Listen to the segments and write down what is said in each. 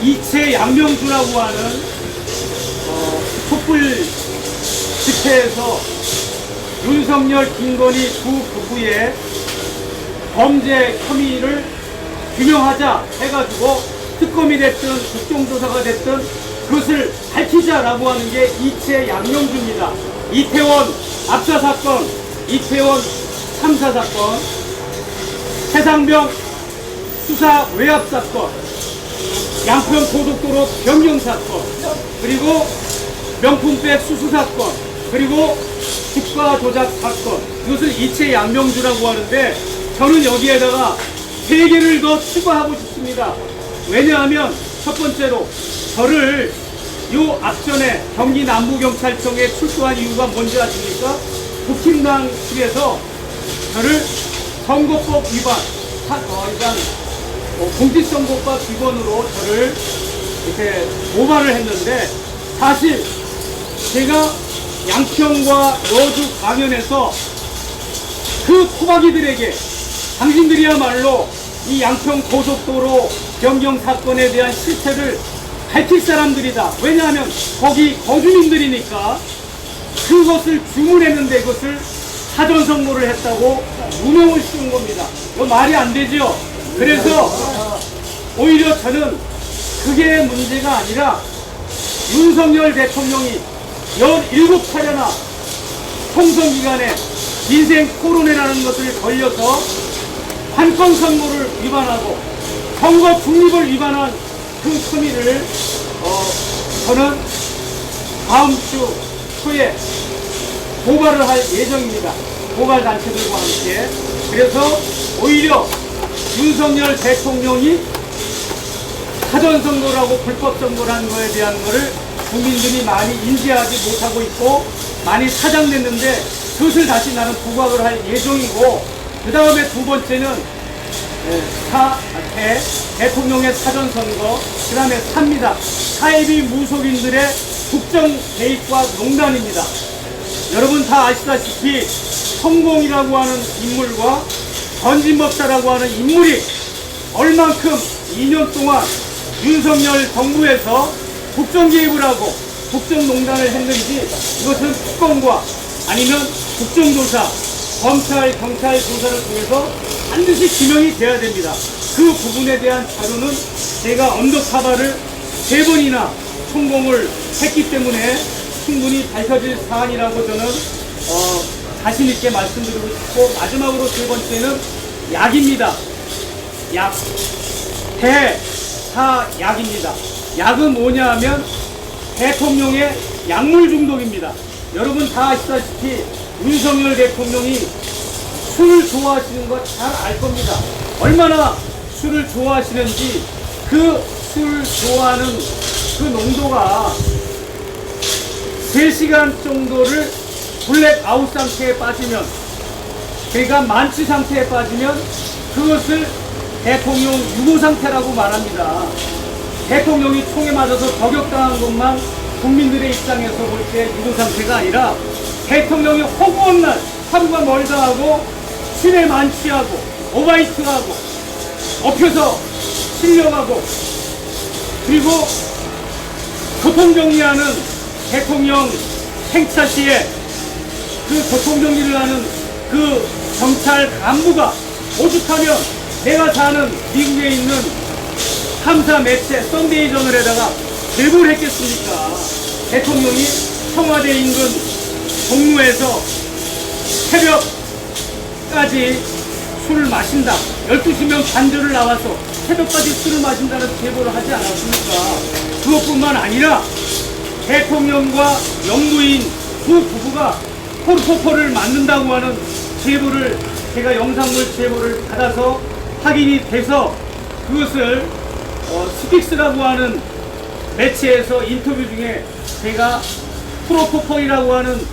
이채 양명주라고 하는 촛불 집회에서 윤석열, 김건희 두 부부의 범죄 혐의를 규명하자 해가지고 특검이 됐든 국정조사가 됐든 그것을 밝히자라고 하는 게 이채 양명주입니다. 이태원 압사 사건, 이태원 참사 사건, 최상병 수사 외압 사건, 양평 고속도로 변경 사건, 그리고 명품백 수수 사건, 그리고 주가 조작 사건, 이것을 이채 양명주라고 하는데 저는 여기에다가 3개를 더 추가하고 싶습니다. 왜냐하면 첫 번째로 저를 요 앞전에 경기 남부경찰청에 출두한 이유가 뭔지 아십니까? 국힘당 측에서 저를 선거법 위반, 공직선거법 위반으로 저를 이렇게 모발을 했는데, 사실 제가 양평과 여주 강연에서 그 토박이들에게 당신들이야말로 이 양평 고속도로 변경 사건에 대한 실체를 밝힐 사람들이다. 왜냐하면 거기 거주민들이니까. 그것을 주문했는데 그것을 사전 선고를 했다고 무명을 씌운 겁니다. 이거 말이 안 되죠. 그래서 오히려 저는 그게 문제가 아니라 윤석열 대통령이 17차례나 총선 기간에 인생 토론회라는 것을 걸려서 관권 선거를 위반하고 선거 중립을 위반한 그 혐의를 저는 다음 주 초에 고발을 할 예정입니다. 고발 단체들과 함께. 그래서 오히려 윤석열 대통령이 사전선거라고 불법선거를 한 거에 대한 거를 국민들이 많이 인지하지 못하고 있고 많이 사장됐는데, 그것을 다시 나는 부각을 할 예정이고, 그 다음에 두 번째는 대통령의 사전선거, 그 다음에 3입니다. 사회비 무속인들의 국정 개입과 농단입니다. 여러분 다 아시다시피 성공이라고 하는 인물과 전진법사라고 하는 인물이 얼만큼 2년 동안 윤석열 정부에서 국정 개입을 하고 국정농단을 했는지, 이것은 특검과 아니면 국정조사, 검찰, 경찰 조사를 통해서 반드시 규명이 돼야 됩니다. 그 부분에 대한 자료는 제가 언더카바를 3번이나 성공을 했기 때문에 충분히 밝혀질 사안이라고 저는 자신있게 말씀드리고 싶고, 마지막으로 3번째는 약입니다. 약. 대사약입니다. 약은 뭐냐 하면 대통령의 약물 중독입니다. 여러분 다 아시다시피 윤석열 대통령이 술을 좋아하시는 거 잘 알 겁니다. 얼마나 술을 좋아하시는지. 그 술 좋아하는 그 농도가 3시간 정도를 블랙아웃 상태에 빠지면, 그러니까 만취 상태에 빠지면 그것을 대통령 유고 상태라고 말합니다. 대통령이 총에 맞아서 저격당한 것만 국민들의 입장에서 볼 때 유고 상태가 아니라, 대통령이 허구한 날 하루가 멀다 하고 술에 만취하고 오바이트하고 엎혀서 실려가고, 그리고 교통정리하는 대통령 행차 시에 그 교통정리를 하는 그 경찰 간부가 오죽하면 내가 사는 미국에 있는 탐사 매체 썬데이 저널에다가 제보를 했겠습니까? 대통령이 청와대 인근 종로에서 새벽까지 술을 마신다, 12시면 반주를 나와서 새벽까지 술을 마신다는 제보를 하지 않았습니까? 그것뿐만 아니라 대통령과 영부인 두 부부가 포르포포를 맞는다고 하는 제보를, 제가 영상물 제보를 받아서 확인이 돼서 그것을 스픽스라고 하는 매체에서 인터뷰 중에 제가 프로포폴이라고 하는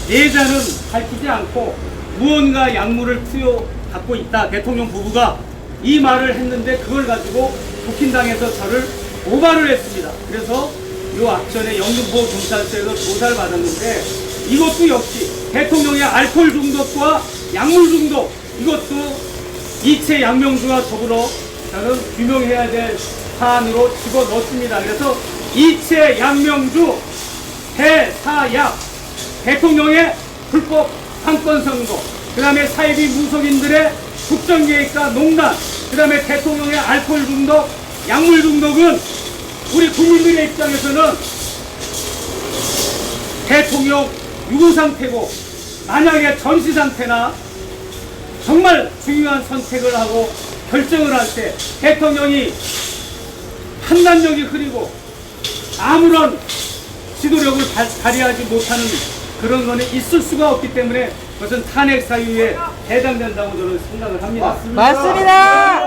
예자는 밝히지 않고 무언가 약물을 투여받고 있다, 대통령 부부가 이 말을 했는데, 그걸 가지고 국힘당에서 저를 고발을 했습니다. 그래서 요 앞전에 영등포경찰서에서 조사를 받았는데, 이것도 역시 대통령의 알코올 중독과 약물 중독, 이것도 이채 양명주와 더불어 저는 규명해야 될 사안으로 집어넣습니다. 그래서 이채 양명주 대사약, 대통령의 불법 상권 선거, 그 다음에 사이비 무속인들의 국정계획과 농단, 그 다음에 대통령의 알코올 중독, 약물 중독은 우리 국민들의 입장에서는 대통령 유고 상태고, 만약에 전시 상태나 정말 중요한 선택을 하고 결정을 할 때 대통령이 판단력이 흐리고 아무런 지도력을 발휘하지 못하는 그런 거는 있을 수가 없기 때문에 그것은 탄핵 사유에 해당된다고 저는 생각을 합니다. 맞습니다.